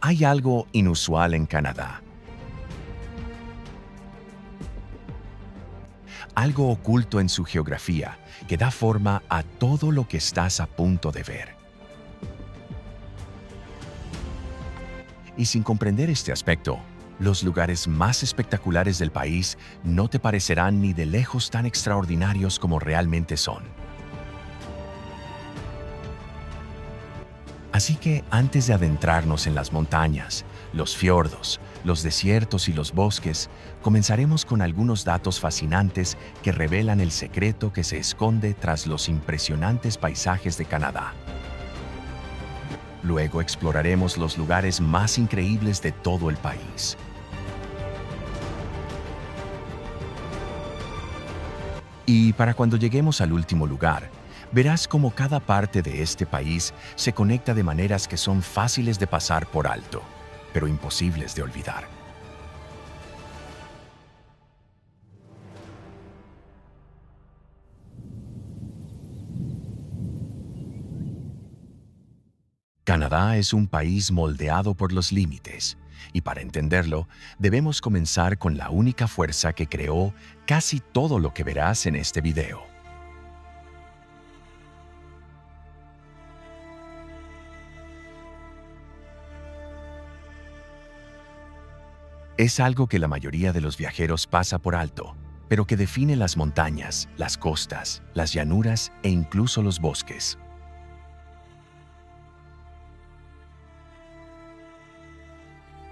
Hay algo inusual en Canadá, algo oculto en su geografía que da forma a todo lo que estás a punto de ver. Y sin comprender este aspecto, los lugares más espectaculares del país no te parecerán ni de lejos tan extraordinarios como realmente son. Así que antes de adentrarnos en las montañas, los fiordos, los desiertos y los bosques, comenzaremos con algunos datos fascinantes que revelan el secreto que se esconde tras los impresionantes paisajes de Canadá. Luego exploraremos los lugares más increíbles de todo el país. Y para cuando lleguemos al último lugar, verás cómo cada parte de este país se conecta de maneras que son fáciles de pasar por alto, pero imposibles de olvidar. Canadá es un país moldeado por los límites, y para entenderlo, debemos comenzar con la única fuerza que creó casi todo lo que verás en este video. Es algo que la mayoría de los viajeros pasa por alto, pero que define las montañas, las costas, las llanuras e incluso los bosques.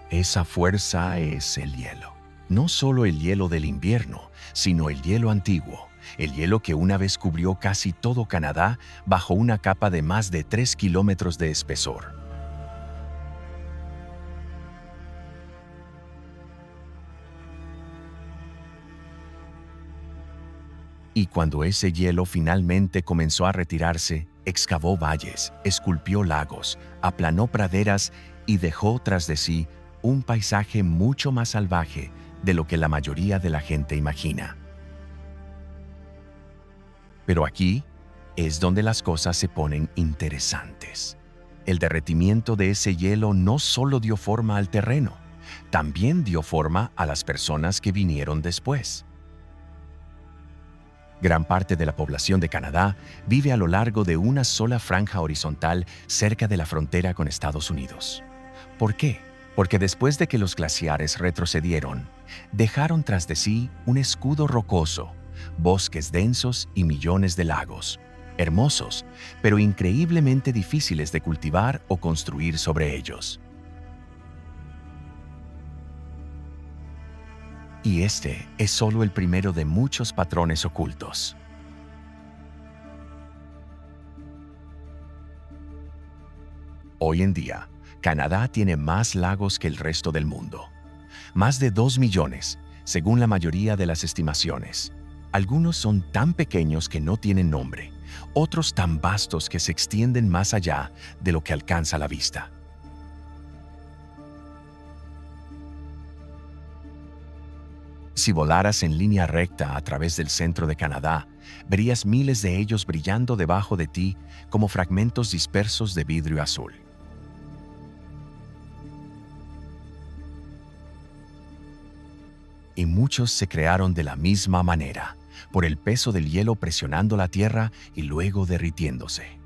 Esa fuerza es el hielo. No solo el hielo del invierno, sino el hielo antiguo, el hielo que una vez cubrió casi todo Canadá bajo una capa de más de 3 kilómetros de espesor. Y cuando ese hielo finalmente comenzó a retirarse, excavó valles, esculpió lagos, aplanó praderas y dejó tras de sí un paisaje mucho más salvaje de lo que la mayoría de la gente imagina. Pero aquí es donde las cosas se ponen interesantes. El derretimiento de ese hielo no solo dio forma al terreno, también dio forma a las personas que vinieron después. Gran parte de la población de Canadá vive a lo largo de una sola franja horizontal cerca de la frontera con Estados Unidos. ¿Por qué? Porque después de que los glaciares retrocedieron, dejaron tras de sí un escudo rocoso, bosques densos y millones de lagos, hermosos, pero increíblemente difíciles de cultivar o construir sobre ellos. Y este es solo el primero de muchos patrones ocultos. Hoy en día, Canadá tiene más lagos que el resto del mundo. Más de 2 millones, según la mayoría de las estimaciones. Algunos son tan pequeños que no tienen nombre, otros tan vastos que se extienden más allá de lo que alcanza la vista. Si volaras en línea recta a través del centro de Canadá, verías miles de ellos brillando debajo de ti como fragmentos dispersos de vidrio azul. Y muchos se crearon de la misma manera, por el peso del hielo presionando la tierra y luego derritiéndose.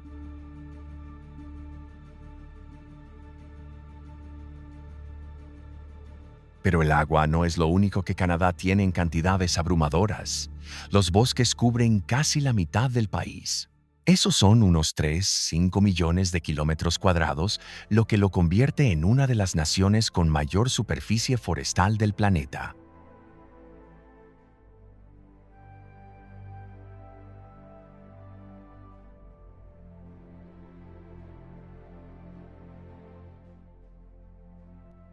Pero el agua no es lo único que Canadá tiene en cantidades abrumadoras. Los bosques cubren casi la mitad del país. Esos son unos 3-5 millones de kilómetros cuadrados, lo que lo convierte en una de las naciones con mayor superficie forestal del planeta.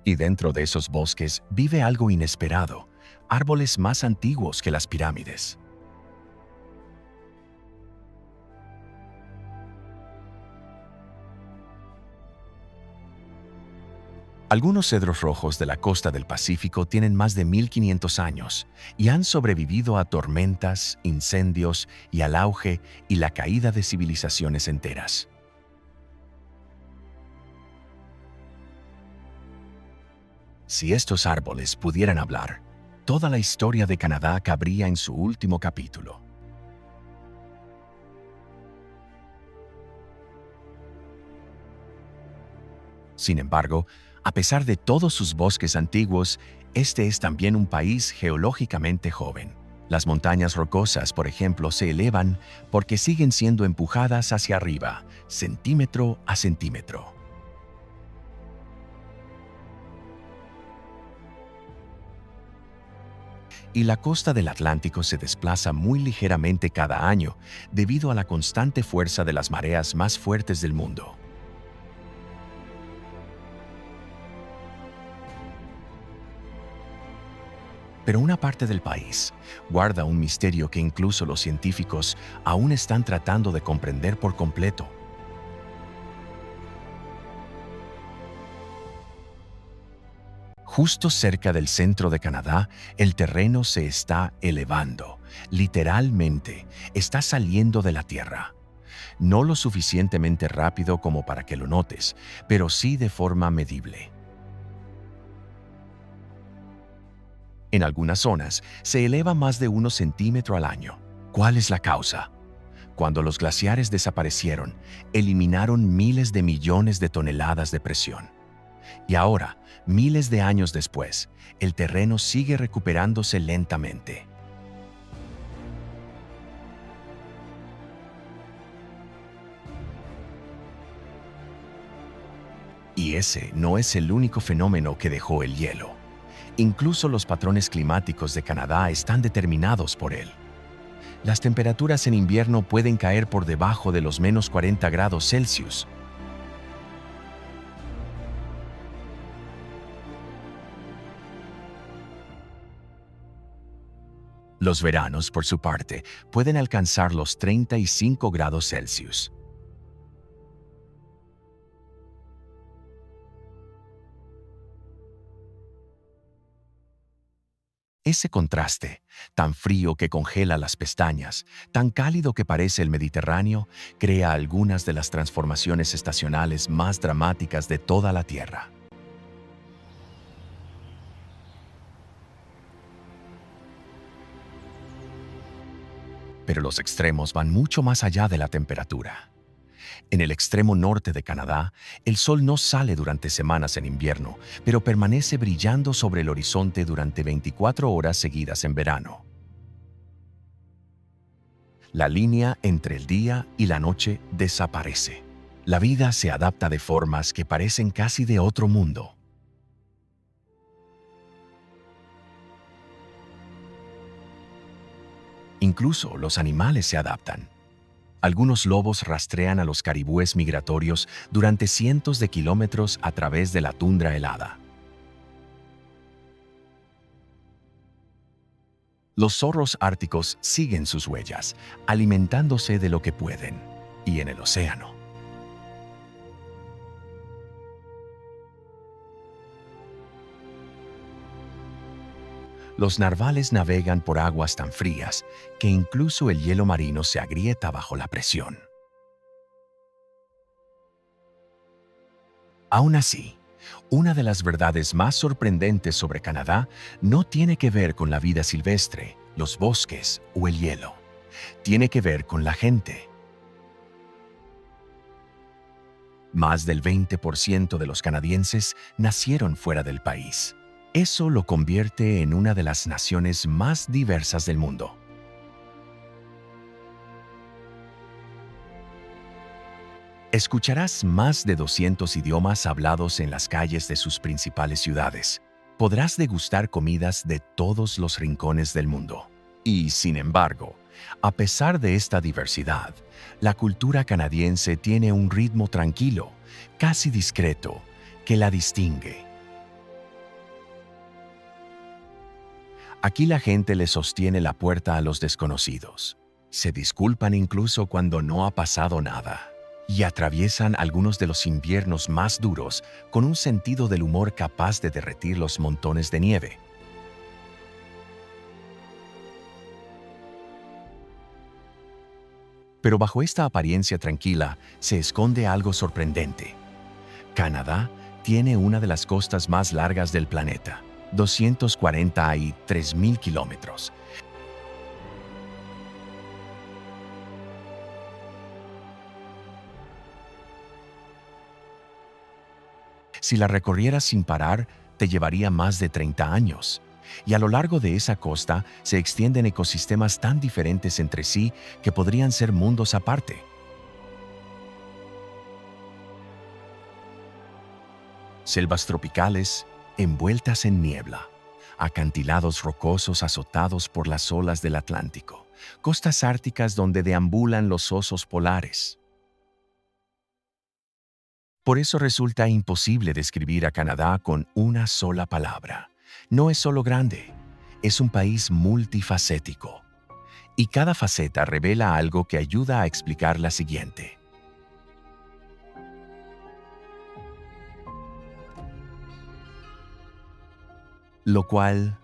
Y dentro de esos bosques vive algo inesperado, árboles más antiguos que las pirámides. Algunos cedros rojos de la costa del Pacífico tienen más de 1500 años y han sobrevivido a tormentas, incendios y al auge y la caída de civilizaciones enteras. Si estos árboles pudieran hablar, toda la historia de Canadá cabría en su último capítulo. Sin embargo, a pesar de todos sus bosques antiguos, este es también un país geológicamente joven. Las montañas rocosas, por ejemplo, se elevan porque siguen siendo empujadas hacia arriba, centímetro a centímetro. Y la costa del Atlántico se desplaza muy ligeramente cada año debido a la constante fuerza de las mareas más fuertes del mundo. Pero una parte del país guarda un misterio que incluso los científicos aún están tratando de comprender por completo. Justo cerca del centro de Canadá, el terreno se está elevando. Literalmente, está saliendo de la tierra. No lo suficientemente rápido como para que lo notes, pero sí de forma medible. En algunas zonas, se eleva más de 1 centímetro al año. ¿Cuál es la causa? Cuando los glaciares desaparecieron, eliminaron miles de millones de toneladas de presión. Y ahora, miles de años después, el terreno sigue recuperándose lentamente. Y ese no es el único fenómeno que dejó el hielo. Incluso los patrones climáticos de Canadá están determinados por él. Las temperaturas en invierno pueden caer por debajo de los -40 °C. Los veranos, por su parte, pueden alcanzar los 35 °C. Ese contraste, tan frío que congela las pestañas, tan cálido que parece el Mediterráneo, crea algunas de las transformaciones estacionales más dramáticas de toda la Tierra. Pero los extremos van mucho más allá de la temperatura. En el extremo norte de Canadá, el sol no sale durante semanas en invierno, pero permanece brillando sobre el horizonte durante 24 horas seguidas en verano. La línea entre el día y la noche desaparece. La vida se adapta de formas que parecen casi de otro mundo. Incluso los animales se adaptan. Algunos lobos rastrean a los caribúes migratorios durante cientos de kilómetros a través de la tundra helada. Los zorros árticos siguen sus huellas, alimentándose de lo que pueden. Y en el océano, los narvales navegan por aguas tan frías que incluso el hielo marino se agrieta bajo la presión. Aún así, una de las verdades más sorprendentes sobre Canadá no tiene que ver con la vida silvestre, los bosques o el hielo. Tiene que ver con la gente. Más del 20% de los canadienses nacieron fuera del país. Eso lo convierte en una de las naciones más diversas del mundo. Escucharás más de 200 idiomas hablados en las calles de sus principales ciudades. Podrás degustar comidas de todos los rincones del mundo. Y, sin embargo, a pesar de esta diversidad, la cultura canadiense tiene un ritmo tranquilo, casi discreto, que la distingue. Aquí la gente le sostiene la puerta a los desconocidos. Se disculpan incluso cuando no ha pasado nada. Y atraviesan algunos de los inviernos más duros con un sentido del humor capaz de derretir los montones de nieve. Pero bajo esta apariencia tranquila se esconde algo sorprendente. Canadá tiene una de las costas más largas del planeta, 243.000 kilómetros. Si la recorrieras sin parar, te llevaría más de 30 años. Y a lo largo de esa costa se extienden ecosistemas tan diferentes entre sí que podrían ser mundos aparte. Selvas tropicales envueltas en niebla, acantilados rocosos azotados por las olas del Atlántico, costas árticas donde deambulan los osos polares. Por eso resulta imposible describir a Canadá con una sola palabra. No es solo grande, es un país multifacético. Y cada faceta revela algo que ayuda a explicar la siguiente. Lo cual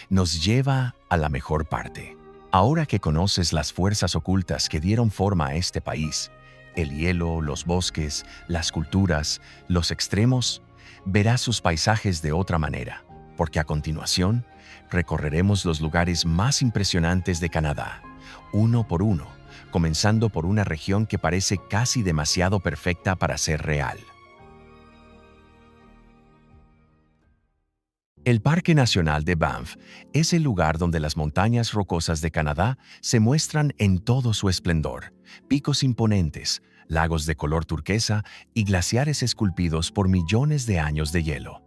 nos lleva a la mejor parte. Ahora que conoces las fuerzas ocultas que dieron forma a este país, el hielo, los bosques, las culturas, los extremos, verás sus paisajes de otra manera, porque a continuación recorreremos los lugares más impresionantes de Canadá, uno por uno, comenzando por una región que parece casi demasiado perfecta para ser real. El Parque Nacional de Banff es el lugar donde las montañas rocosas de Canadá se muestran en todo su esplendor, picos imponentes, lagos de color turquesa y glaciares esculpidos por millones de años de hielo.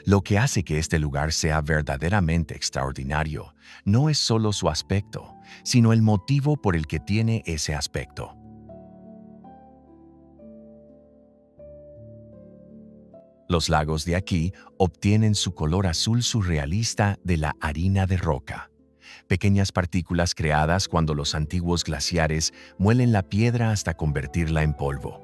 Lo que hace que este lugar sea verdaderamente extraordinario no es solo su aspecto, sino el motivo por el que tiene ese aspecto. Los lagos de aquí obtienen su color azul surrealista de la harina de roca, pequeñas partículas creadas cuando los antiguos glaciares muelen la piedra hasta convertirla en polvo.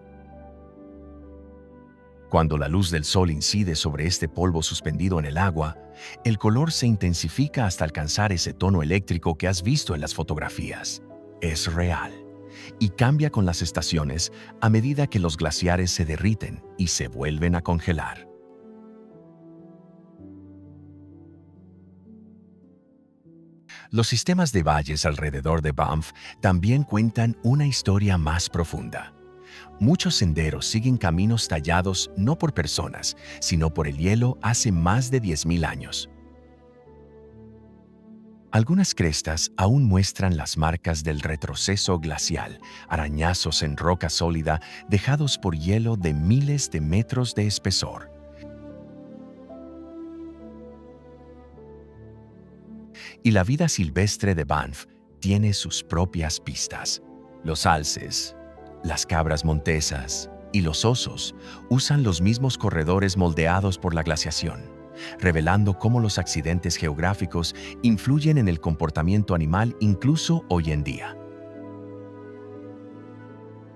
Cuando la luz del sol incide sobre este polvo suspendido en el agua, el color se intensifica hasta alcanzar ese tono eléctrico que has visto en las fotografías. Es real. Y cambia con las estaciones a medida que los glaciares se derriten y se vuelven a congelar. Los sistemas de valles alrededor de Banff también cuentan una historia más profunda. Muchos senderos siguen caminos tallados no por personas, sino por el hielo hace más de 10.000 años. Algunas crestas aún muestran las marcas del retroceso glacial, arañazos en roca sólida dejados por hielo de miles de metros de espesor. Y la vida silvestre de Banff tiene sus propias pistas. Los alces, las cabras montesas y los osos usan los mismos corredores moldeados por la glaciación, revelando cómo los accidentes geográficos influyen en el comportamiento animal incluso hoy en día.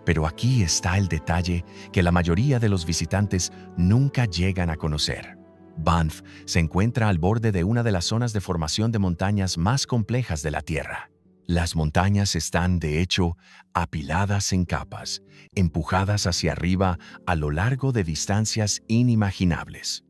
Pero aquí está el detalle que la mayoría de los visitantes nunca llegan a conocer. Banff se encuentra al borde de una de las zonas de formación de montañas más complejas de la Tierra. Las montañas están, de hecho, apiladas en capas, empujadas hacia arriba a lo largo de distancias inimaginables.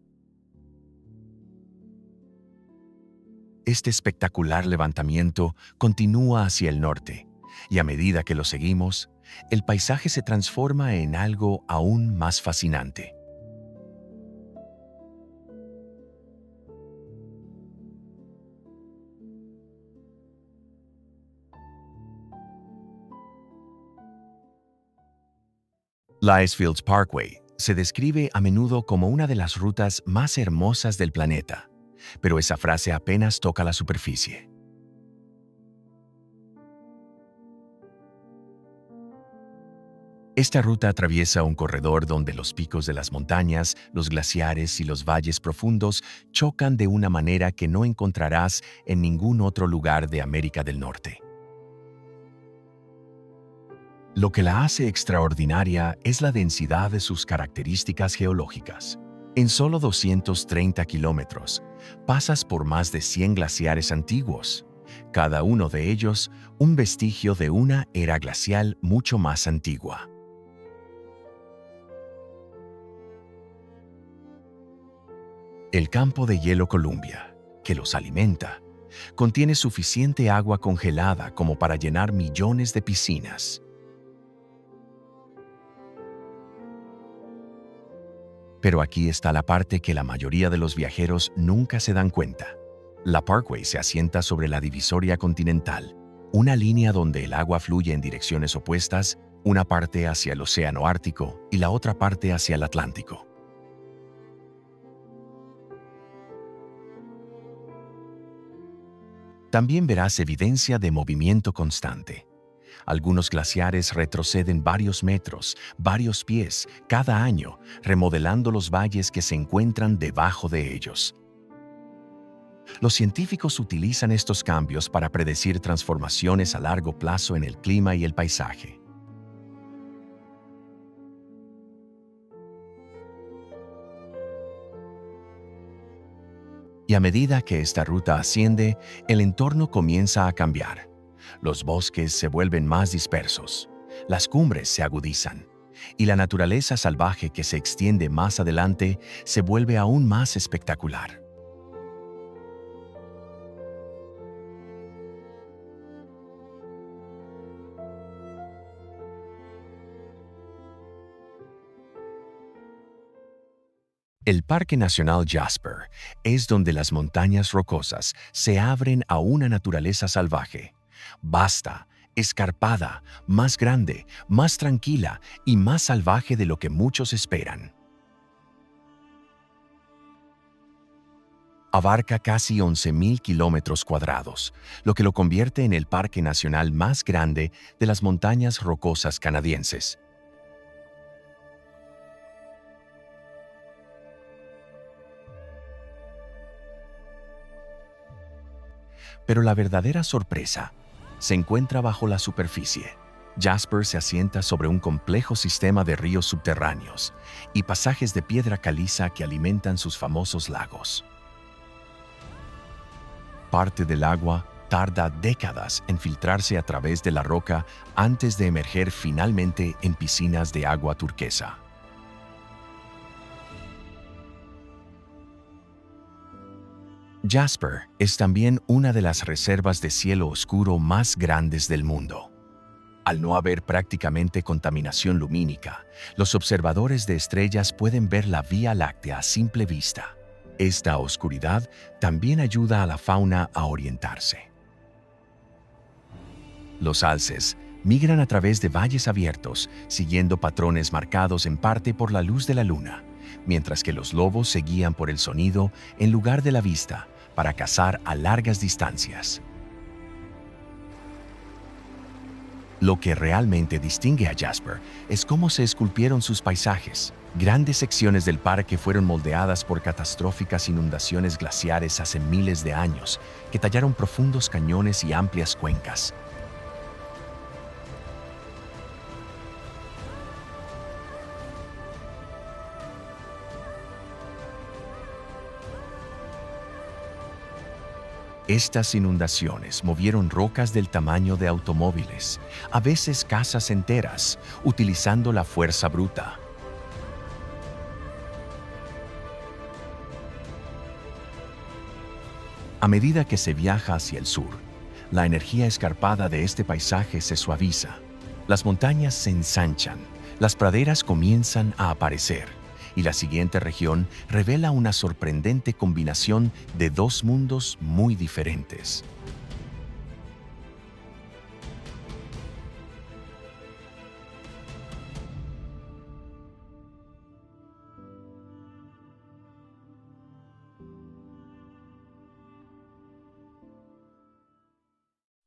Este espectacular levantamiento continúa hacia el norte, y a medida que lo seguimos, el paisaje se transforma en algo aún más fascinante. La Icefields Parkway se describe a menudo como una de las rutas más hermosas del planeta, pero esa frase apenas toca la superficie. Esta ruta atraviesa un corredor donde los picos de las montañas, los glaciares y los valles profundos chocan de una manera que no encontrarás en ningún otro lugar de América del Norte. Lo que la hace extraordinaria es la densidad de sus características geológicas. En solo 230 kilómetros, pasas por más de 100 glaciares antiguos, cada uno de ellos un vestigio de una era glacial mucho más antigua. El campo de hielo Columbia, que los alimenta, contiene suficiente agua congelada como para llenar millones de piscinas. Pero aquí está la parte que la mayoría de los viajeros nunca se dan cuenta. La Parkway se asienta sobre la divisoria continental, una línea donde el agua fluye en direcciones opuestas, una parte hacia el Océano Ártico y la otra parte hacia el Atlántico. También verás evidencia de movimiento constante. Algunos glaciares retroceden varios metros, varios pies, cada año, remodelando los valles que se encuentran debajo de ellos. Los científicos utilizan estos cambios para predecir transformaciones a largo plazo en el clima y el paisaje. Y a medida que esta ruta asciende, el entorno comienza a cambiar. Los bosques se vuelven más dispersos, las cumbres se agudizan, y la naturaleza salvaje que se extiende más adelante se vuelve aún más espectacular. El Parque Nacional Jasper es donde las montañas rocosas se abren a una naturaleza salvaje, vasta, escarpada, más grande, más tranquila y más salvaje de lo que muchos esperan. Abarca casi 11.000 kilómetros cuadrados, lo que lo convierte en el parque nacional más grande de las montañas rocosas canadienses. Pero la verdadera sorpresa se encuentra bajo la superficie. Jasper se asienta sobre un complejo sistema de ríos subterráneos y pasajes de piedra caliza que alimentan sus famosos lagos. Parte del agua tarda décadas en filtrarse a través de la roca antes de emerger finalmente en piscinas de agua turquesa. Jasper es también una de las reservas de cielo oscuro más grandes del mundo. Al no haber prácticamente contaminación lumínica, los observadores de estrellas pueden ver la Vía Láctea a simple vista. Esta oscuridad también ayuda a la fauna a orientarse. Los alces migran a través de valles abiertos, siguiendo patrones marcados en parte por la luz de la luna, mientras que los lobos se guían por el sonido en lugar de la vista para cazar a largas distancias. Lo que realmente distingue a Jasper es cómo se esculpieron sus paisajes. Grandes secciones del parque fueron moldeadas por catastróficas inundaciones glaciares hace miles de años, que tallaron profundos cañones y amplias cuencas. Estas inundaciones movieron rocas del tamaño de automóviles, a veces casas enteras, utilizando la fuerza bruta. A medida que se viaja hacia el sur, la energía escarpada de este paisaje se suaviza. Las montañas se ensanchan, las praderas comienzan a aparecer, y la siguiente región revela una sorprendente combinación de dos mundos muy diferentes.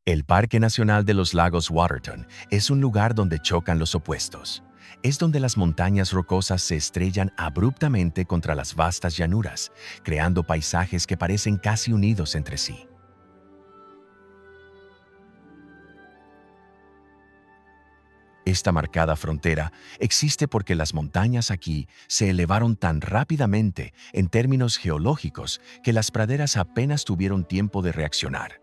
El Parque Nacional de los Lagos Waterton es un lugar donde chocan los opuestos. Es donde las montañas rocosas se estrellan abruptamente contra las vastas llanuras, creando paisajes que parecen casi unidos entre sí. Esta marcada frontera existe porque las montañas aquí se elevaron tan rápidamente en términos geológicos que las praderas apenas tuvieron tiempo de reaccionar.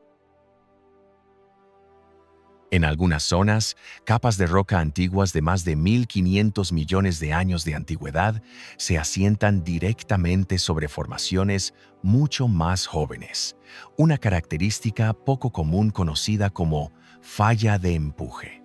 En algunas zonas, capas de roca antiguas de más de 1.500 millones de años de antigüedad se asientan directamente sobre formaciones mucho más jóvenes, una característica poco común conocida como falla de empuje.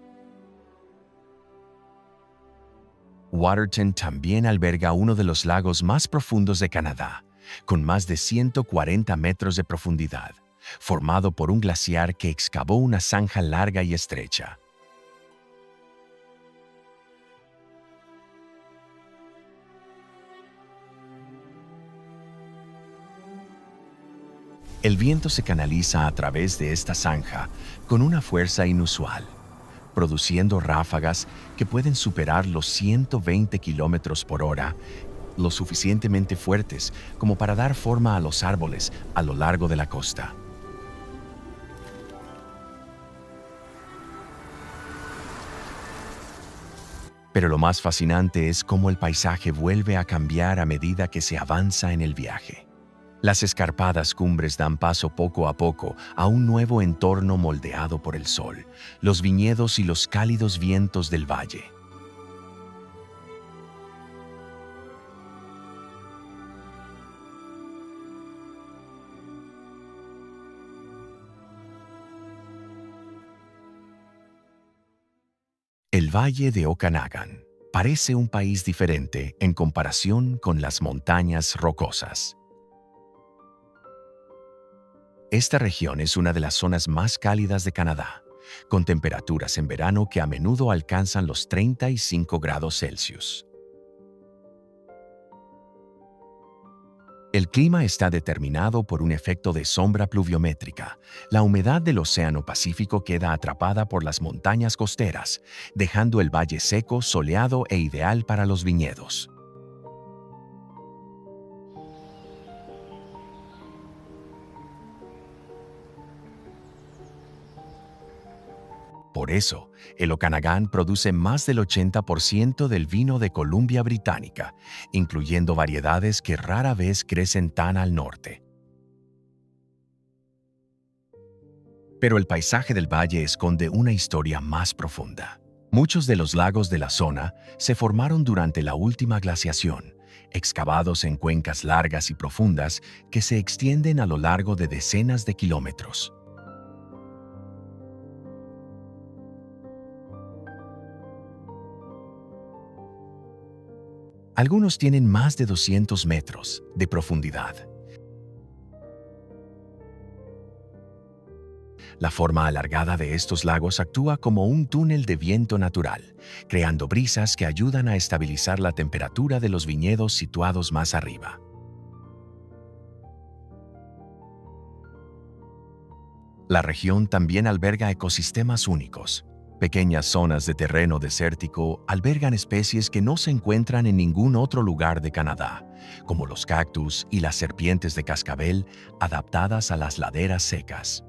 Waterton también alberga uno de los lagos más profundos de Canadá, con más de 140 metros de profundidad, formado por un glaciar que excavó una zanja larga y estrecha. El viento se canaliza a través de esta zanja con una fuerza inusual, produciendo ráfagas que pueden superar los 120 kilómetros por hora, lo suficientemente fuertes como para dar forma a los árboles a lo largo de la costa. Pero lo más fascinante es cómo el paisaje vuelve a cambiar a medida que se avanza en el viaje. Las escarpadas cumbres dan paso poco a poco a un nuevo entorno moldeado por el sol, los viñedos y los cálidos vientos del valle. El Valle de Okanagan parece un país diferente en comparación con las montañas rocosas. Esta región es una de las zonas más cálidas de Canadá, con temperaturas en verano que a menudo alcanzan los 35 grados Celsius. El clima está determinado por un efecto de sombra pluviométrica. La humedad del Océano Pacífico queda atrapada por las montañas costeras, dejando el valle seco, soleado e ideal para los viñedos. Por eso, el Okanagan produce más del 80% del vino de Columbia Británica, incluyendo variedades que rara vez crecen tan al norte. Pero el paisaje del valle esconde una historia más profunda. Muchos de los lagos de la zona se formaron durante la última glaciación, excavados en cuencas largas y profundas que se extienden a lo largo de decenas de kilómetros. Algunos tienen más de 200 metros de profundidad. La forma alargada de estos lagos actúa como un túnel de viento natural, creando brisas que ayudan a estabilizar la temperatura de los viñedos situados más arriba. La región también alberga ecosistemas únicos. Pequeñas zonas de terreno desértico albergan especies que no se encuentran en ningún otro lugar de Canadá, como los cactus y las serpientes de cascabel adaptadas a las laderas secas.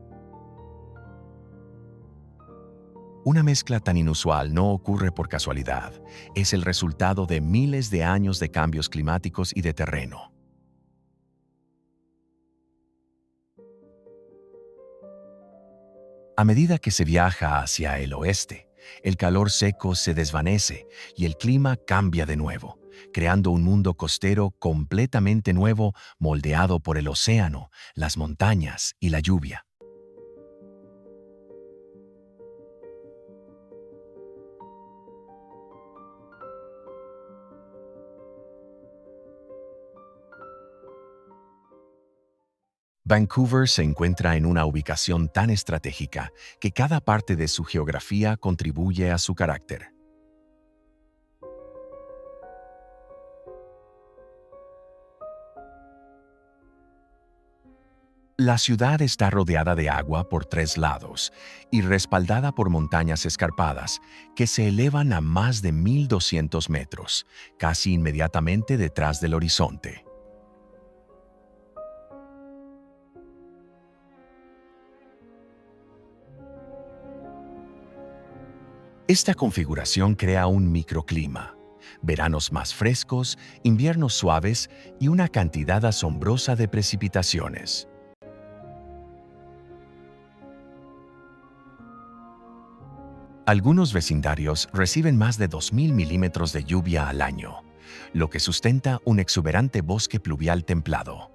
Una mezcla tan inusual no ocurre por casualidad, es el resultado de miles de años de cambios climáticos y de terreno. A medida que se viaja hacia el oeste, el calor seco se desvanece y el clima cambia de nuevo, creando un mundo costero completamente nuevo moldeado por el océano, las montañas y la lluvia. Vancouver se encuentra en una ubicación tan estratégica que cada parte de su geografía contribuye a su carácter. La ciudad está rodeada de agua por tres lados y respaldada por montañas escarpadas que se elevan a más de 1.200 metros, casi inmediatamente detrás del horizonte. Esta configuración crea un microclima, veranos más frescos, inviernos suaves y una cantidad asombrosa de precipitaciones. Algunos vecindarios reciben más de 2.000 milímetros de lluvia al año, lo que sustenta un exuberante bosque pluvial templado.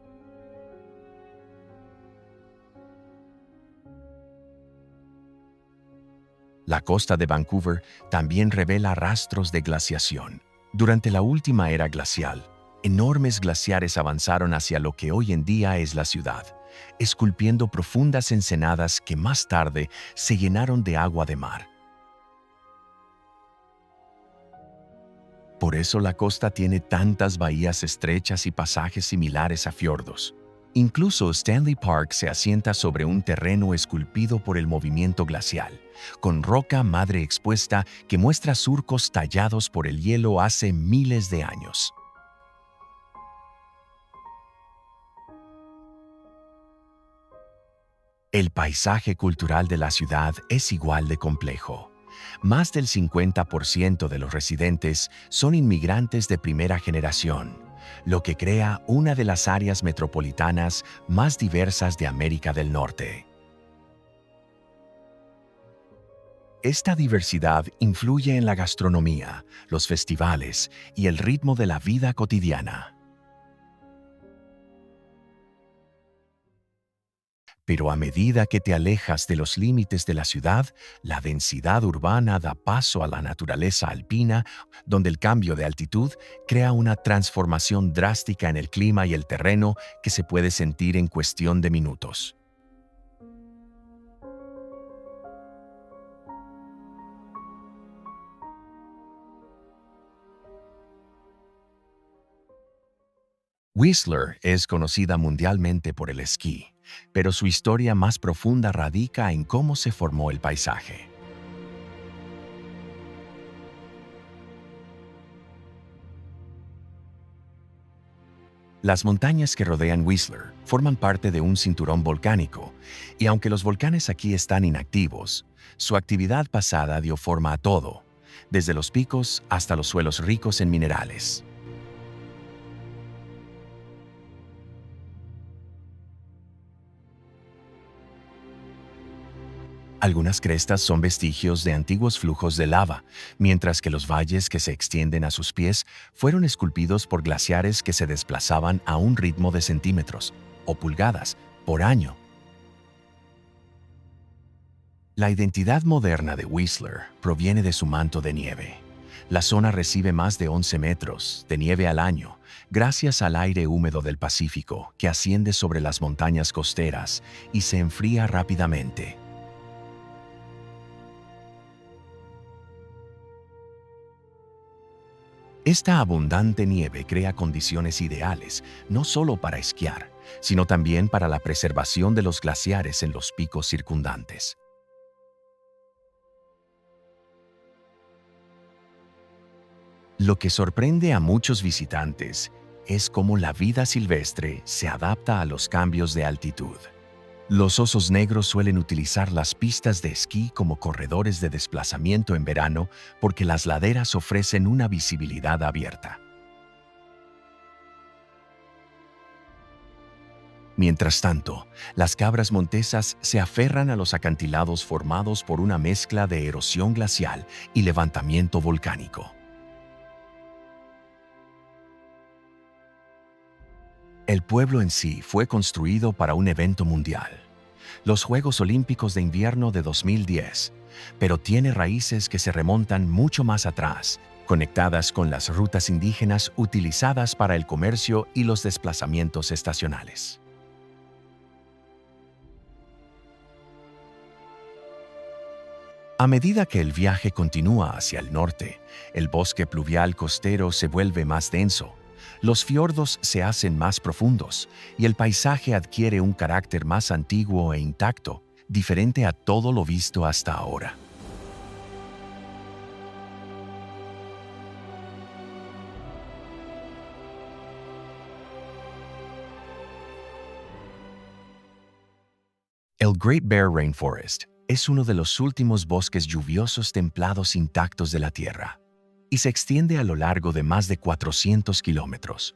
La costa de Vancouver también revela rastros de glaciación. Durante la última era glacial, enormes glaciares avanzaron hacia lo que hoy en día es la ciudad, esculpiendo profundas ensenadas que más tarde se llenaron de agua de mar. Por eso la costa tiene tantas bahías estrechas y pasajes similares a fiordos. Incluso Stanley Park se asienta sobre un terreno esculpido por el movimiento glacial, con roca madre expuesta que muestra surcos tallados por el hielo hace miles de años. El paisaje cultural de la ciudad es igual de complejo. Más del 50% de los residentes son inmigrantes de primera generación, lo que crea una de las áreas metropolitanas más diversas de América del Norte. Esta diversidad influye en la gastronomía, los festivales y el ritmo de la vida cotidiana. Pero a medida que te alejas de los límites de la ciudad, la densidad urbana da paso a la naturaleza alpina, donde el cambio de altitud crea una transformación drástica en el clima y el terreno que se puede sentir en cuestión de minutos. Whistler es conocida mundialmente por el esquí, pero su historia más profunda radica en cómo se formó el paisaje. Las montañas que rodean Whistler forman parte de un cinturón volcánico, y aunque los volcanes aquí están inactivos, su actividad pasada dio forma a todo, desde los picos hasta los suelos ricos en minerales. Algunas crestas son vestigios de antiguos flujos de lava, mientras que los valles que se extienden a sus pies fueron esculpidos por glaciares que se desplazaban a un ritmo de centímetros o pulgadas por año. La identidad moderna de Whistler proviene de su manto de nieve. La zona recibe más de 11 metros de nieve al año, gracias al aire húmedo del Pacífico que asciende sobre las montañas costeras y se enfría rápidamente. Esta abundante nieve crea condiciones ideales, no solo para esquiar, sino también para la preservación de los glaciares en los picos circundantes. Lo que sorprende a muchos visitantes es cómo la vida silvestre se adapta a los cambios de altitud. Los osos negros suelen utilizar las pistas de esquí como corredores de desplazamiento en verano porque las laderas ofrecen una visibilidad abierta. Mientras tanto, las cabras montesas se aferran a los acantilados formados por una mezcla de erosión glacial y levantamiento volcánico. El pueblo en sí fue construido para un evento mundial, los Juegos Olímpicos de Invierno de 2010, pero tiene raíces que se remontan mucho más atrás, conectadas con las rutas indígenas utilizadas para el comercio y los desplazamientos estacionales. A medida que el viaje continúa hacia el norte, el bosque pluvial costero se vuelve más denso, los fiordos se hacen más profundos y el paisaje adquiere un carácter más antiguo e intacto, diferente a todo lo visto hasta ahora. El Great Bear Rainforest es uno de los últimos bosques lluviosos templados intactos de la Tierra y se extiende a lo largo de más de 400 kilómetros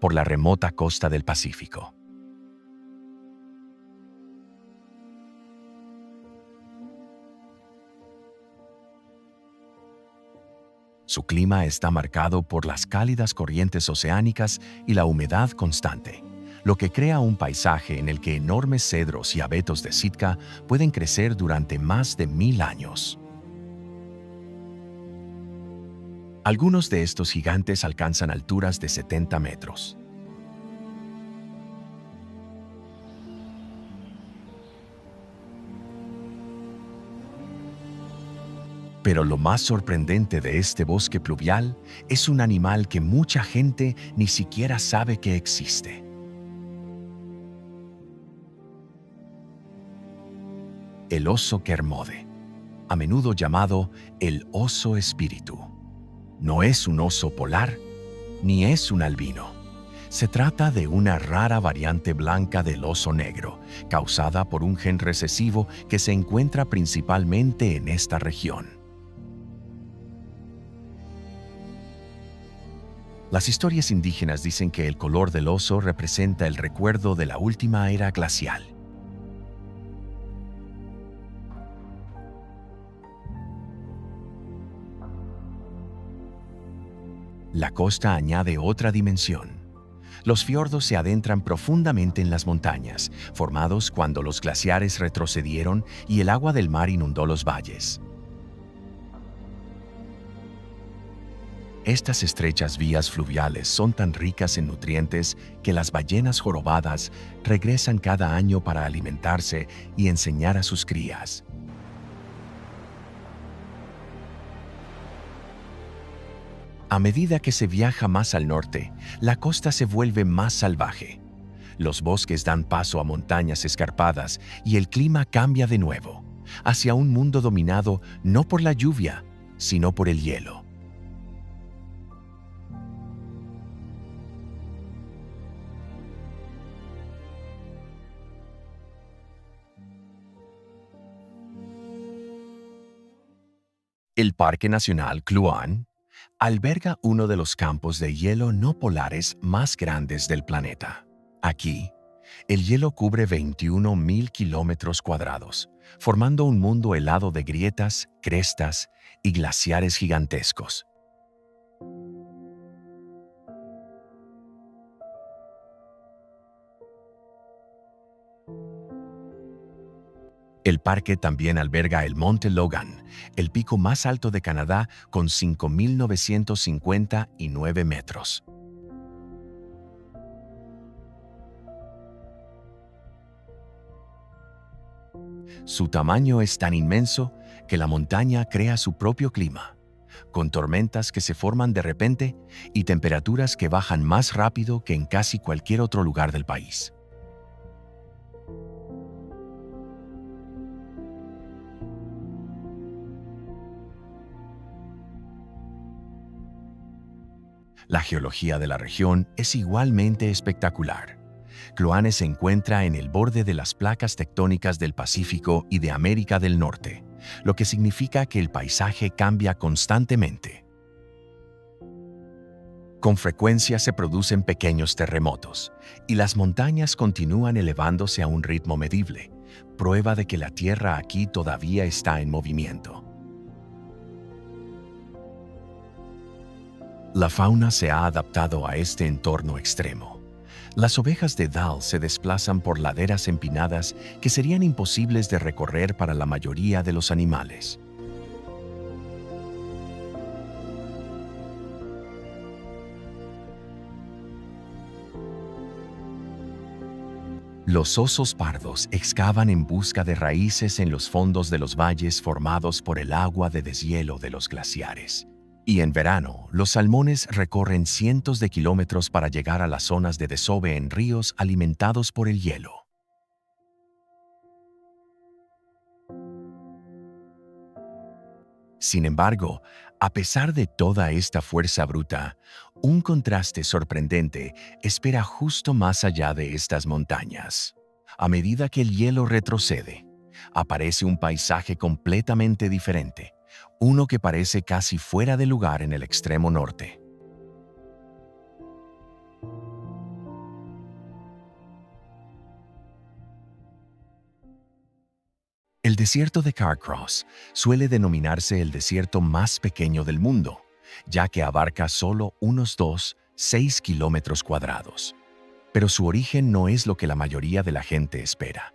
por la remota costa del Pacífico. Su clima está marcado por las cálidas corrientes oceánicas y la humedad constante, lo que crea un paisaje en el que enormes cedros y abetos de Sitka pueden crecer durante más de 1000 años. Algunos de estos gigantes alcanzan alturas de 70 metros. Pero lo más sorprendente de este bosque pluvial es un animal que mucha gente ni siquiera sabe que existe. El oso Kermode, a menudo llamado el oso espíritu. No es un oso polar, ni es un albino. Se trata de una rara variante blanca del oso negro, causada por un gen recesivo que se encuentra principalmente en esta región. Las historias indígenas dicen que el color del oso representa el recuerdo de la última era glacial. La costa añade otra dimensión. Los fiordos se adentran profundamente en las montañas, formados cuando los glaciares retrocedieron y el agua del mar inundó los valles. Estas estrechas vías fluviales son tan ricas en nutrientes que las ballenas jorobadas regresan cada año para alimentarse y enseñar a sus crías. A medida que se viaja más al norte, la costa se vuelve más salvaje. Los bosques dan paso a montañas escarpadas y el clima cambia de nuevo, hacia un mundo dominado no por la lluvia, sino por el hielo. El Parque Nacional Kluane alberga uno de los campos de hielo no polares más grandes del planeta. Aquí, el hielo cubre 21.000 kilómetros cuadrados, formando un mundo helado de grietas, crestas y glaciares gigantescos. El parque también alberga el Monte Logan, el pico más alto de Canadá con 5.959 metros. Su tamaño es tan inmenso que la montaña crea su propio clima, con tormentas que se forman de repente y temperaturas que bajan más rápido que en casi cualquier otro lugar del país. La geología de la región es igualmente espectacular. Kluane se encuentra en el borde de las placas tectónicas del Pacífico y de América del Norte, lo que significa que el paisaje cambia constantemente. Con frecuencia se producen pequeños terremotos, y las montañas continúan elevándose a un ritmo medible, prueba de que la Tierra aquí todavía está en movimiento. La fauna se ha adaptado a este entorno extremo. Las ovejas de Dall se desplazan por laderas empinadas que serían imposibles de recorrer para la mayoría de los animales. Los osos pardos excavan en busca de raíces en los fondos de los valles formados por el agua de deshielo de los glaciares. Y en verano, los salmones recorren cientos de kilómetros para llegar a las zonas de desove en ríos alimentados por el hielo. Sin embargo, a pesar de toda esta fuerza bruta, un contraste sorprendente espera justo más allá de estas montañas. A medida que el hielo retrocede, aparece un paisaje completamente diferente, uno que parece casi fuera de lugar en el extremo norte. El desierto de Carcross suele denominarse el desierto más pequeño del mundo, ya que abarca solo unos 6 kilómetros cuadrados. Pero su origen no es lo que la mayoría de la gente espera.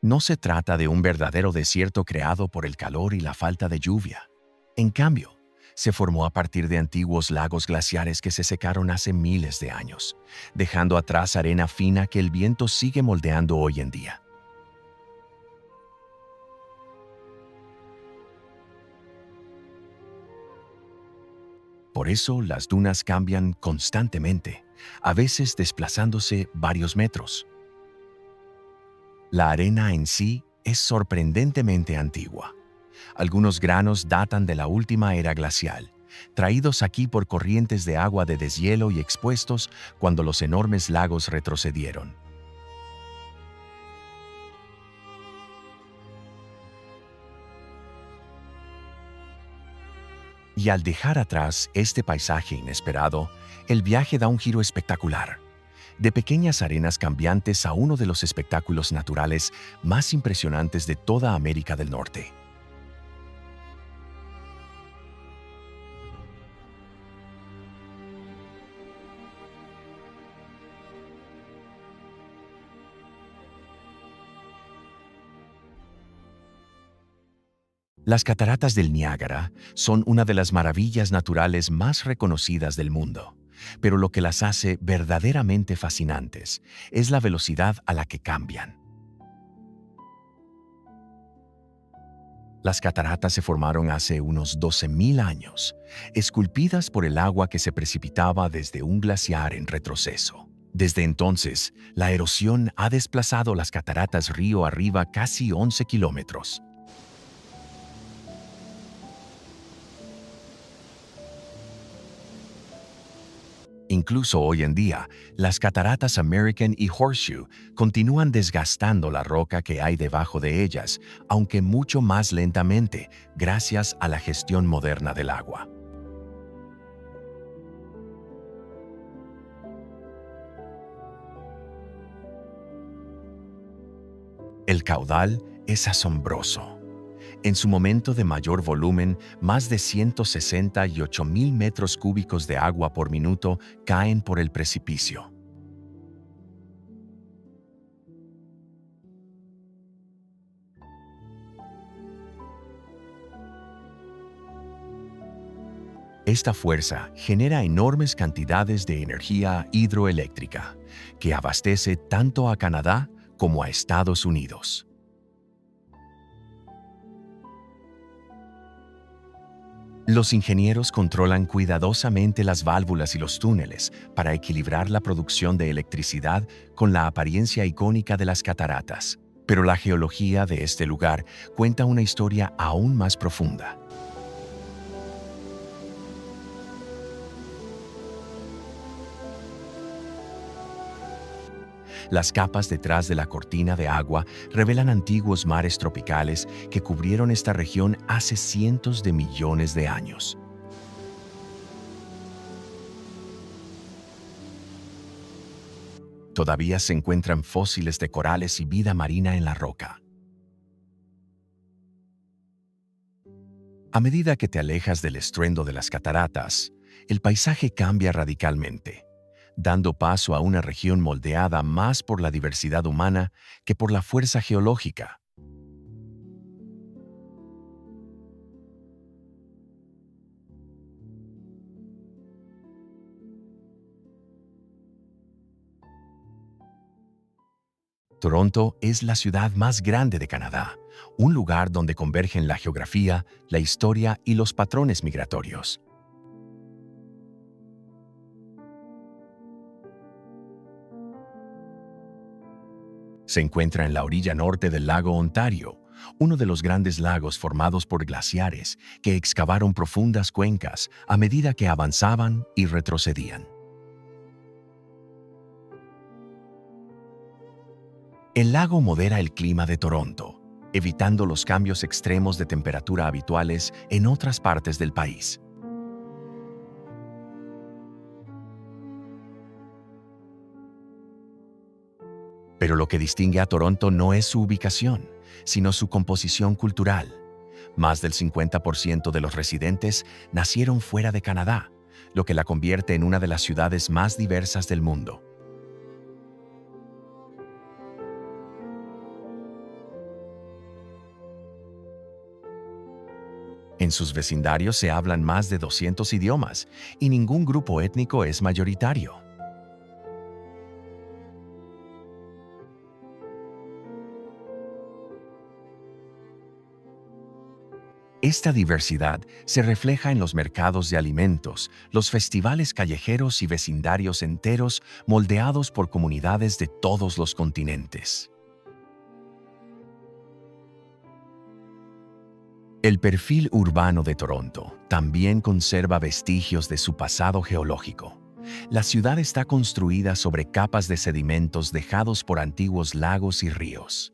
No se trata de un verdadero desierto creado por el calor y la falta de lluvia. En cambio, se formó a partir de antiguos lagos glaciares que se secaron hace miles de años, dejando atrás arena fina que el viento sigue moldeando hoy en día. Por eso las dunas cambian constantemente, a veces desplazándose varios metros. La arena en sí es sorprendentemente antigua. Algunos granos datan de la última era glacial, traídos aquí por corrientes de agua de deshielo y expuestos cuando los enormes lagos retrocedieron. Y al dejar atrás este paisaje inesperado, el viaje da un giro espectacular. De pequeñas arenas cambiantes a uno de los espectáculos naturales más impresionantes de toda América del Norte. Las cataratas del Niágara son una de las maravillas naturales más reconocidas del mundo, pero lo que las hace verdaderamente fascinantes es la velocidad a la que cambian. Las cataratas se formaron hace unos 12.000 años, esculpidas por el agua que se precipitaba desde un glaciar en retroceso. Desde entonces, la erosión ha desplazado las cataratas río arriba casi 11 kilómetros. Incluso hoy en día, las cataratas American y Horseshoe continúan desgastando la roca que hay debajo de ellas, aunque mucho más lentamente, gracias a la gestión moderna del agua. El caudal es asombroso. En su momento de mayor volumen, más de 168.000 metros cúbicos de agua por minuto caen por el precipicio. Esta fuerza genera enormes cantidades de energía hidroeléctrica, que abastece tanto a Canadá como a Estados Unidos. Los ingenieros controlan cuidadosamente las válvulas y los túneles para equilibrar la producción de electricidad con la apariencia icónica de las cataratas. Pero la geología de este lugar cuenta una historia aún más profunda. Las capas detrás de la cortina de agua revelan antiguos mares tropicales que cubrieron esta región hace cientos de millones de años. Todavía se encuentran fósiles de corales y vida marina en la roca. A medida que te alejas del estruendo de las cataratas, el paisaje cambia radicalmente, dando paso a una región moldeada más por la diversidad humana que por la fuerza geológica. Toronto es la ciudad más grande de Canadá, un lugar donde convergen la geografía, la historia y los patrones migratorios. Se encuentra en la orilla norte del lago Ontario, uno de los grandes lagos formados por glaciares que excavaron profundas cuencas a medida que avanzaban y retrocedían. El lago modera el clima de Toronto, evitando los cambios extremos de temperatura habituales en otras partes del país. Pero lo que distingue a Toronto no es su ubicación, sino su composición cultural. Más del 50% de los residentes nacieron fuera de Canadá, lo que la convierte en una de las ciudades más diversas del mundo. En sus vecindarios se hablan más de 200 idiomas y ningún grupo étnico es mayoritario. Esta diversidad se refleja en los mercados de alimentos, los festivales callejeros y vecindarios enteros moldeados por comunidades de todos los continentes. El perfil urbano de Toronto también conserva vestigios de su pasado geológico. La ciudad está construida sobre capas de sedimentos dejados por antiguos lagos y ríos.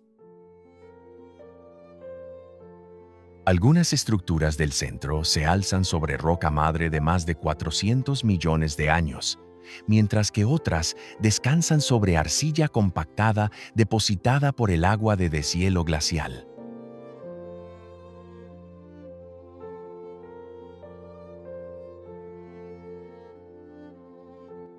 Algunas estructuras del centro se alzan sobre roca madre de más de 400 millones de años, mientras que otras descansan sobre arcilla compactada depositada por el agua de deshielo glacial.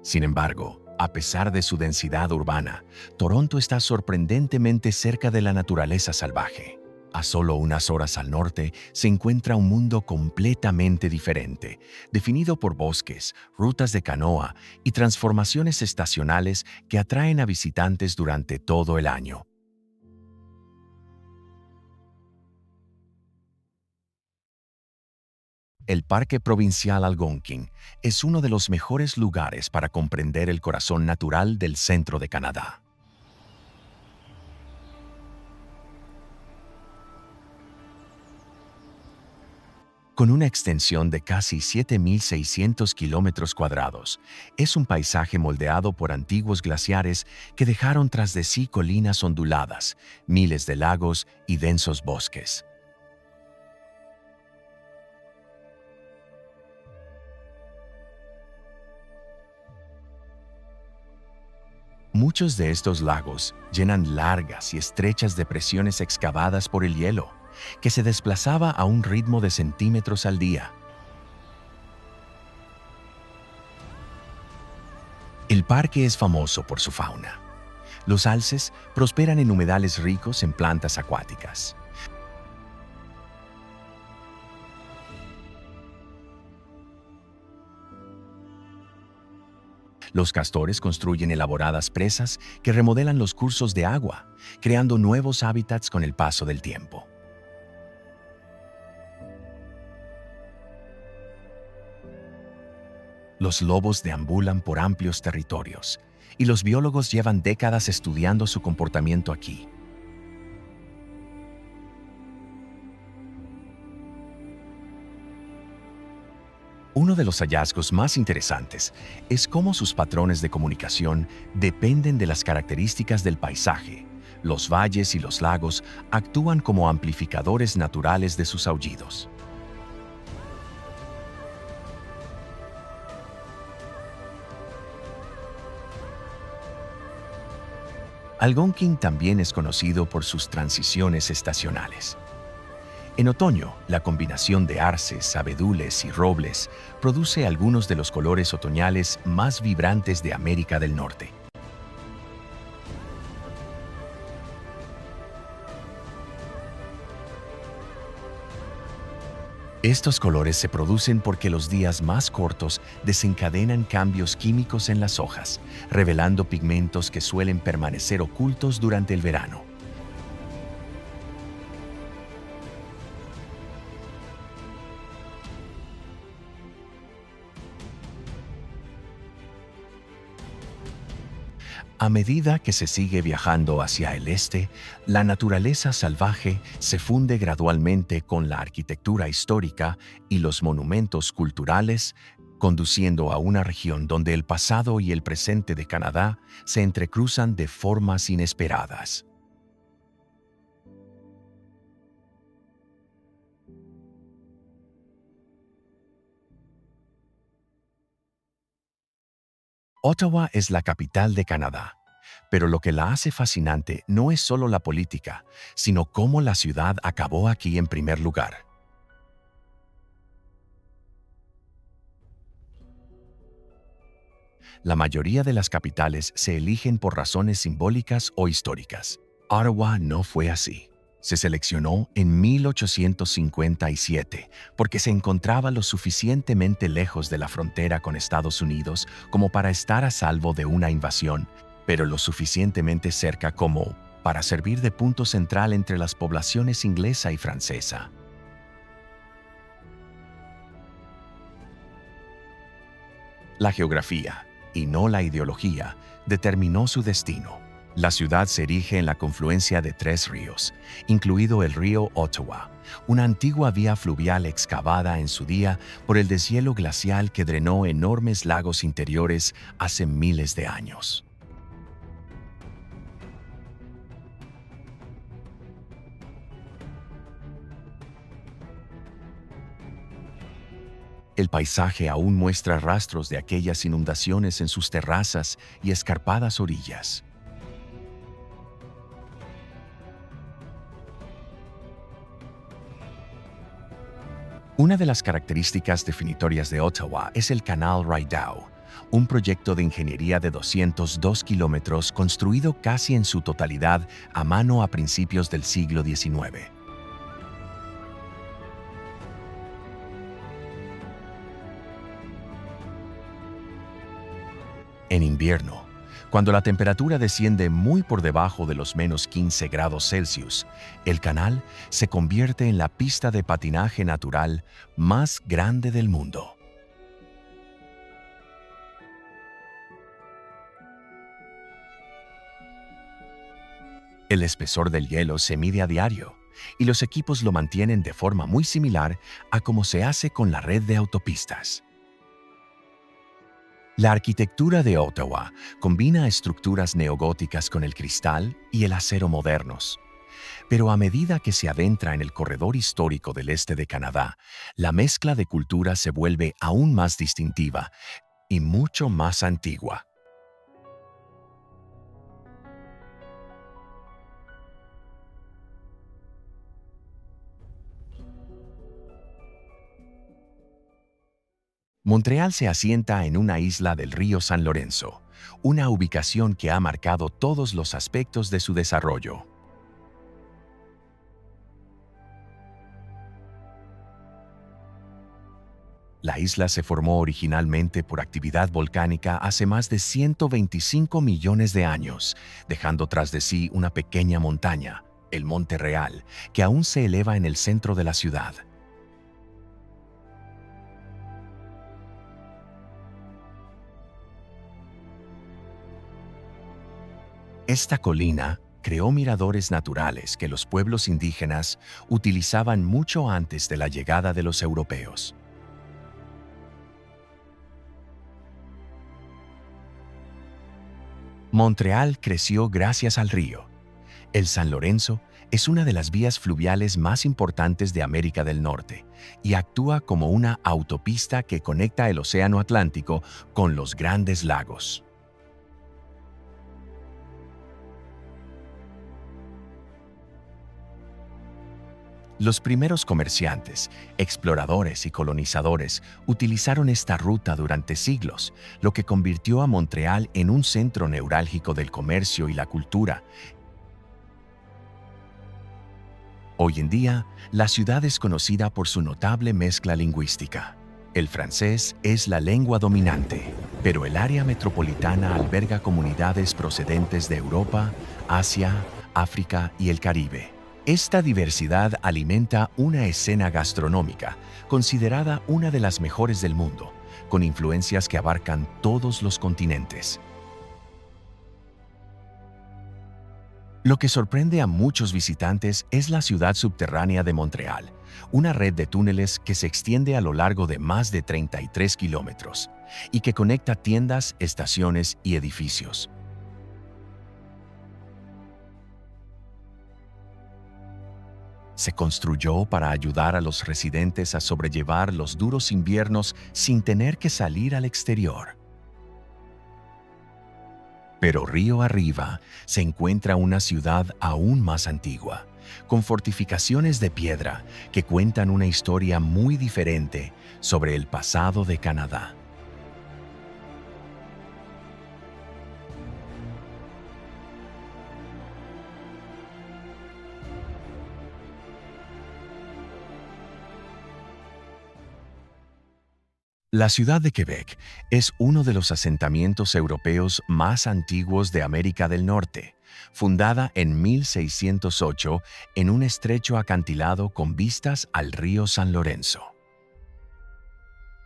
Sin embargo, a pesar de su densidad urbana, Toronto está sorprendentemente cerca de la naturaleza salvaje. A solo unas horas al norte se encuentra un mundo completamente diferente, definido por bosques, rutas de canoa y transformaciones estacionales que atraen a visitantes durante todo el año. El Parque Provincial Algonquin es uno de los mejores lugares para comprender el corazón natural del centro de Canadá. Con una extensión de casi 7.600 kilómetros cuadrados, es un paisaje moldeado por antiguos glaciares que dejaron tras de sí colinas onduladas, miles de lagos y densos bosques. Muchos de estos lagos llenan largas y estrechas depresiones excavadas por el hielo, que se desplazaba a un ritmo de centímetros al día. El parque es famoso por su fauna. Los alces prosperan en humedales ricos en plantas acuáticas. Los castores construyen elaboradas presas que remodelan los cursos de agua, creando nuevos hábitats con el paso del tiempo. Los lobos deambulan por amplios territorios, y los biólogos llevan décadas estudiando su comportamiento aquí. Uno de los hallazgos más interesantes es cómo sus patrones de comunicación dependen de las características del paisaje. Los valles y los lagos actúan como amplificadores naturales de sus aullidos. Algonquin también es conocido por sus transiciones estacionales. En otoño, la combinación de arces, abedules y robles produce algunos de los colores otoñales más vibrantes de América del Norte. Estos colores se producen porque los días más cortos desencadenan cambios químicos en las hojas, revelando pigmentos que suelen permanecer ocultos durante el verano. A medida que se sigue viajando hacia el este, la naturaleza salvaje se funde gradualmente con la arquitectura histórica y los monumentos culturales, conduciendo a una región donde el pasado y el presente de Canadá se entrecruzan de formas inesperadas. Ottawa es la capital de Canadá, Pero lo que la hace fascinante no es solo la política, sino cómo la ciudad acabó aquí en primer lugar. La mayoría de las capitales se eligen por razones simbólicas o históricas. Ottawa no fue así. Se seleccionó en 1857 porque se encontraba lo suficientemente lejos de la frontera con Estados Unidos como para estar a salvo de una invasión, pero lo suficientemente cerca como para servir de punto central entre las poblaciones inglesa y francesa. La geografía, y no la ideología, determinó su destino. La ciudad se erige en la confluencia de tres ríos, incluido el río Ottawa, una antigua vía fluvial excavada en su día por el deshielo glacial que drenó enormes lagos interiores hace miles de años. El paisaje aún muestra rastros de aquellas inundaciones en sus terrazas y escarpadas orillas. Una de las características definitorias de Ottawa es el Canal Rideau, un proyecto de ingeniería de 202 kilómetros construido casi en su totalidad a mano a principios del siglo XIX. En invierno, cuando la temperatura desciende muy por debajo de los -15 °C, el canal se convierte en la pista de patinaje natural más grande del mundo. El espesor del hielo se mide a diario y los equipos lo mantienen de forma muy similar a como se hace con la red de autopistas. La arquitectura de Ottawa combina estructuras neogóticas con el cristal y el acero modernos. Pero a medida que se adentra en el corredor histórico del este de Canadá, la mezcla de culturas se vuelve aún más distintiva y mucho más antigua. Montreal se asienta en una isla del río San Lorenzo, una ubicación que ha marcado todos los aspectos de su desarrollo. La isla se formó originalmente por actividad volcánica hace más de 125 millones de años, dejando tras de sí una pequeña montaña, el Monte Real, que aún se eleva en el centro de la ciudad. Esta colina creó miradores naturales que los pueblos indígenas utilizaban mucho antes de la llegada de los europeos. Montreal creció gracias al río. El San Lorenzo es una de las vías fluviales más importantes de América del Norte y actúa como una autopista que conecta el Océano Atlántico con los Grandes Lagos. Los primeros comerciantes, exploradores y colonizadores utilizaron esta ruta durante siglos, lo que convirtió a Montreal en un centro neurálgico del comercio y la cultura. Hoy en día, la ciudad es conocida por su notable mezcla lingüística. El francés es la lengua dominante, pero el área metropolitana alberga comunidades procedentes de Europa, Asia, África y el Caribe. Esta diversidad alimenta una escena gastronómica considerada una de las mejores del mundo, con influencias que abarcan todos los continentes. Lo que sorprende a muchos visitantes es la ciudad subterránea de Montreal, una red de túneles que se extiende a lo largo de más de 33 kilómetros y que conecta tiendas, estaciones y edificios. Se construyó para ayudar a los residentes a sobrellevar los duros inviernos sin tener que salir al exterior. Pero río arriba se encuentra una ciudad aún más antigua, con fortificaciones de piedra que cuentan una historia muy diferente sobre el pasado de Canadá. La ciudad de Quebec es uno de los asentamientos europeos más antiguos de América del Norte, fundada en 1608 en un estrecho acantilado con vistas al río San Lorenzo.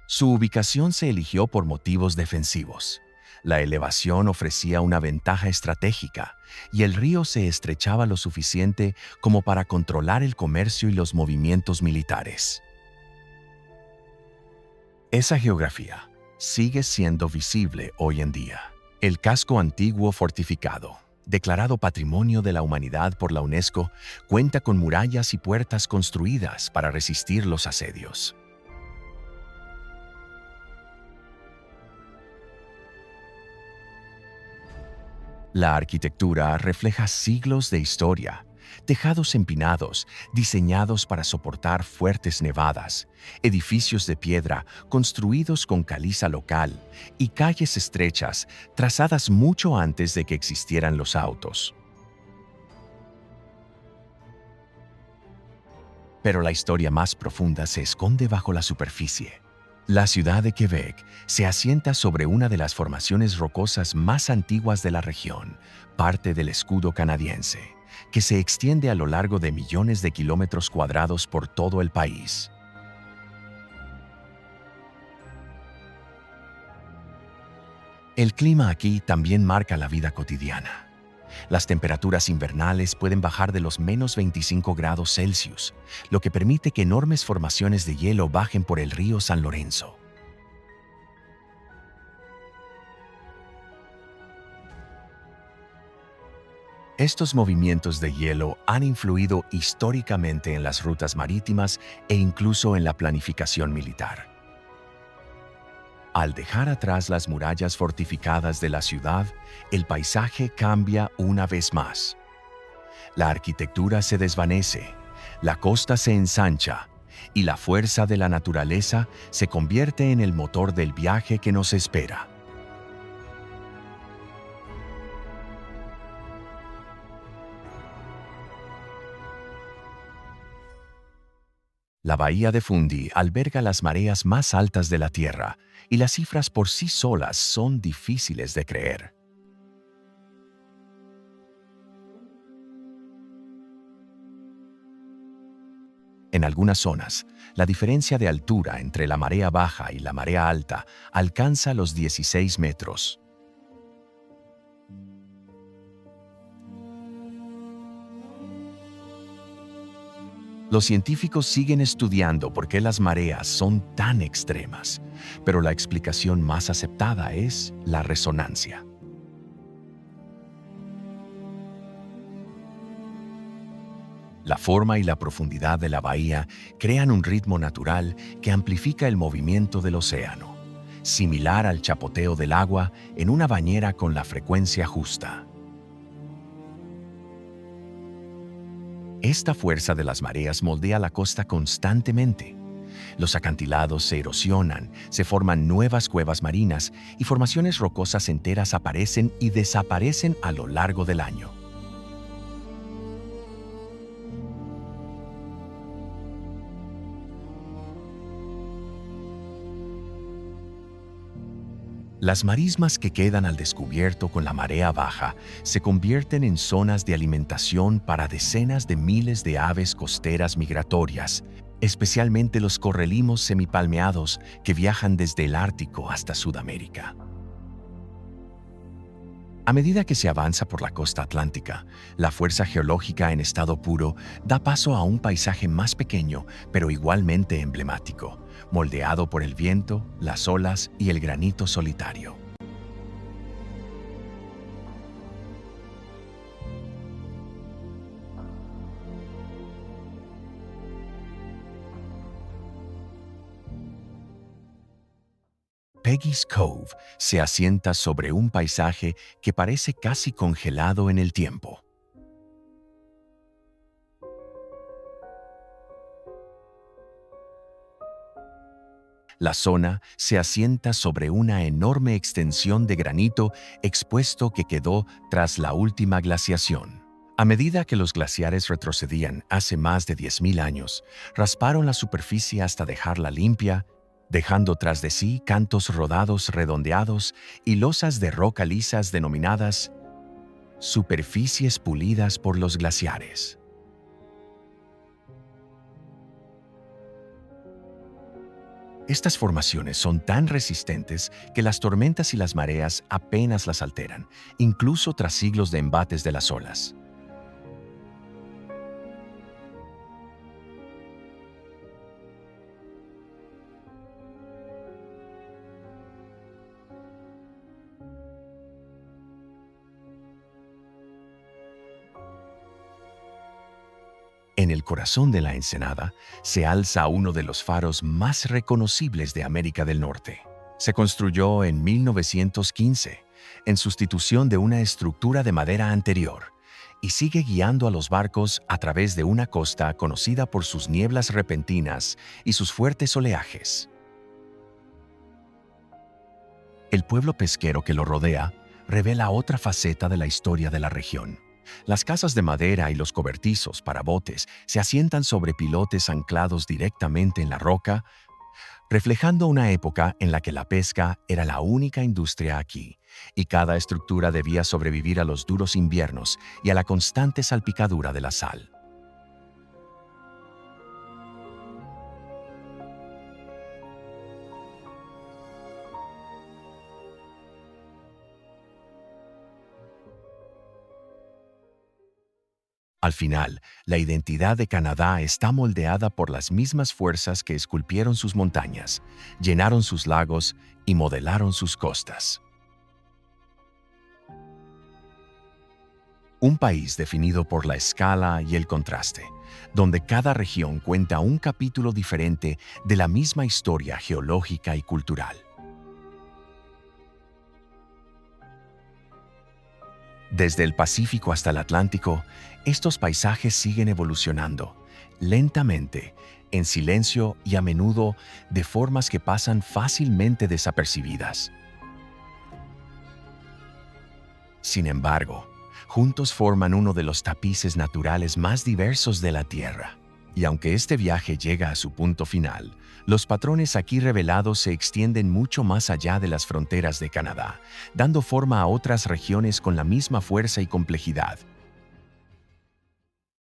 Su ubicación se eligió por motivos defensivos. La elevación ofrecía una ventaja estratégica y el río se estrechaba lo suficiente como para controlar el comercio y los movimientos militares. Esa geografía sigue siendo visible hoy en día. El casco antiguo fortificado, declarado Patrimonio de la Humanidad por la UNESCO, cuenta con murallas y puertas construidas para resistir los asedios. La arquitectura refleja siglos de historia, tejados empinados diseñados para soportar fuertes nevadas, edificios de piedra construidos con caliza local y calles estrechas trazadas mucho antes de que existieran los autos. Pero la historia más profunda se esconde bajo la superficie. La ciudad de Quebec se asienta sobre una de las formaciones rocosas más antiguas de la región, parte del escudo canadiense, que se extiende a lo largo de millones de kilómetros cuadrados por todo el país. El clima aquí también marca la vida cotidiana. Las temperaturas invernales pueden bajar de los -25 °C, lo que permite que enormes formaciones de hielo bajen por el río San Lorenzo. Estos movimientos de hielo han influido históricamente en las rutas marítimas e incluso en la planificación militar. Al dejar atrás las murallas fortificadas de la ciudad, el paisaje cambia una vez más. La arquitectura se desvanece, la costa se ensancha y la fuerza de la naturaleza se convierte en el motor del viaje que nos espera. La bahía de Fundy alberga las mareas más altas de la Tierra y las cifras por sí solas son difíciles de creer. En algunas zonas, la diferencia de altura entre la marea baja y la marea alta alcanza los 16 metros. Los científicos siguen estudiando por qué las mareas son tan extremas, pero la explicación más aceptada es la resonancia. La forma y la profundidad de la bahía crean un ritmo natural que amplifica el movimiento del océano, similar al chapoteo del agua en una bañera con la frecuencia justa. Esta fuerza de las mareas moldea la costa constantemente. Los acantilados se erosionan, se forman nuevas cuevas marinas y formaciones rocosas enteras aparecen y desaparecen a lo largo del año. Las marismas que quedan al descubierto con la marea baja se convierten en zonas de alimentación para decenas de miles de aves costeras migratorias, especialmente los correlimos semipalmeados que viajan desde el Ártico hasta Sudamérica. A medida que se avanza por la costa atlántica, la fuerza geológica en estado puro da paso a un paisaje más pequeño, pero igualmente emblemático, moldeado por el viento, las olas y el granito solitario. Peggy's Cove se asienta sobre un paisaje que parece casi congelado en el tiempo. La zona se asienta sobre una enorme extensión de granito expuesto que quedó tras la última glaciación. A medida que los glaciares retrocedían hace más de 10.000 años, rasparon la superficie hasta dejarla limpia, dejando tras de sí cantos rodados redondeados y losas de roca lisas denominadas superficies pulidas por los glaciares. Estas formaciones son tan resistentes que las tormentas y las mareas apenas las alteran, incluso tras siglos de embates de las olas. En el corazón de la ensenada se alza uno de los faros más reconocibles de América del Norte. Se construyó en 1915, en sustitución de una estructura de madera anterior, y sigue guiando a los barcos a través de una costa conocida por sus nieblas repentinas y sus fuertes oleajes. El pueblo pesquero que lo rodea revela otra faceta de la historia de la región. Las casas de madera y los cobertizos para botes se asientan sobre pilotes anclados directamente en la roca, reflejando una época en la que la pesca era la única industria aquí, y cada estructura debía sobrevivir a los duros inviernos y a la constante salpicadura de la sal. Al final, la identidad de Canadá está moldeada por las mismas fuerzas que esculpieron sus montañas, llenaron sus lagos y modelaron sus costas. Un país definido por la escala y el contraste, donde cada región cuenta un capítulo diferente de la misma historia geológica y cultural. Desde el Pacífico hasta el Atlántico, estos paisajes siguen evolucionando, lentamente, en silencio y a menudo de formas que pasan fácilmente desapercibidas. Sin embargo, juntos forman uno de los tapices naturales más diversos de la Tierra. Y aunque este viaje llega a su punto final, los patrones aquí revelados se extienden mucho más allá de las fronteras de Canadá, dando forma a otras regiones con la misma fuerza y complejidad.